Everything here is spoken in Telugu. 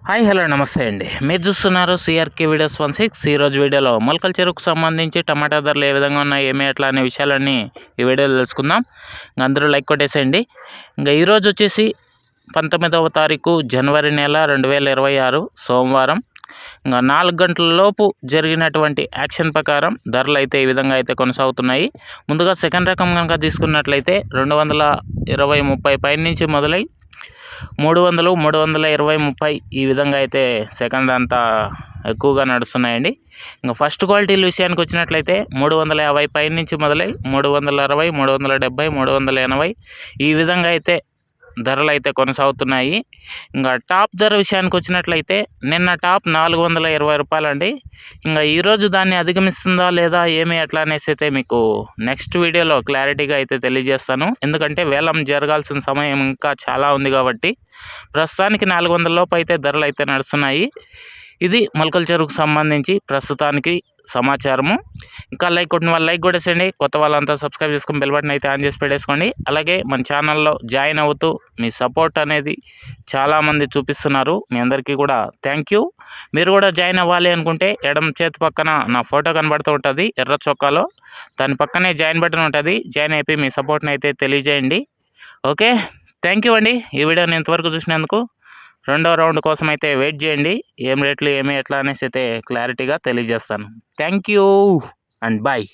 హాయ్ హలో నమస్తే అండి. మీరు చూస్తున్నారు సిఆర్కే వీడియోస్ 16. ఈరోజు వీడియోలో మొలకల చెరుకు సంబంధించి టమాటా ధరలు ఏ విధంగా ఉన్నాయి, ఏమి ఎట్లా అనే విషయాలన్నీ ఈ వీడియోలో తెలుసుకుందాం. అందరూ లైక్ కొట్టేసేయండి. ఈరోజు వచ్చేసి 19వ తారీఖు జనవరి నెల 2026 సోమవారం. 4 గంటల లోపు జరిగినటువంటి యాక్షన్ ప్రకారం ధరలు అయితే ఈ విధంగా అయితే కొనసాగుతున్నాయి. ముందుగా సెకండ్ రకం కనుక తీసుకున్నట్లయితే 220-30 పై నుంచి మొదలై 300, 320, 30 ఈ విధంగా అయితే సెకండ్ అంతా ఎక్కువగా నడుస్తున్నాయండి. ఫస్ట్ క్వాలిటీల విషయానికి వచ్చినట్లయితే 350 పై నుంచి మొదలై 360, 370, 380 ఈ విధంగా అయితే ధరలు అయితే కొనసాగుతున్నాయి. టాప్ ధర విషయానికి వచ్చినట్లయితే నిన్న టాప్ 420 రూపాయలండి. ఈరోజు దాన్ని అధిగమిస్తుందా లేదా ఏమి ఎట్లా అనేసి అయితే మీకు నెక్స్ట్ వీడియోలో క్లారిటీగా అయితే తెలియజేస్తాను. ఎందుకంటే వేలం జరగాల్సిన సమయం ఇంకా చాలా ఉంది కాబట్టి ప్రస్తుతానికి 400 లోపు అయితే ధరలు అయితే నడుస్తున్నాయి. ఇది మొలకల చెరుకు సంబంధించి ప్రస్తుతానికి సమాచారము. ఇంకా లైక్ కొట్టిన వాళ్ళు లైక్ కొట్టేసేయండి. కొత్త వాళ్ళంతా సబ్స్క్రైబ్ చేసుకుని బెల్ బటన్ అయితే ఆన్ చేసి పెట్టేసుకోండి. అలాగే మన ఛానల్లో జాయిన్ అవుతూ మీ సపోర్ట్ అనేది చాలామంది చూపిస్తున్నారు. మీ అందరికీ కూడా థ్యాంక్ యూ. మీరు కూడా జాయిన్ అవ్వాలి అనుకుంటే ఎడమ చేతి పక్కన నా ఫోటో కనబడుతూ ఉంటుంది ఎర్ర చొక్కాలో. దాని పక్కనే జాయిన్ బటన్ ఉంటుంది. జాయిన్ అయిపోయి మీ సపోర్ట్ని అయితే తెలియజేయండి. ఓకే, థ్యాంక్ యూ అండి. ఈ వీడియోని ఇంతవరకు చూసినందుకు. రెండో రౌండ్ కోసం అయితే వెయిట్ చేయండి. ఏం రేట్లు ఏమి ఎట్లా అనేసి అయితే క్లారిటీగా తెలియజేస్తాను. Thank you and bye.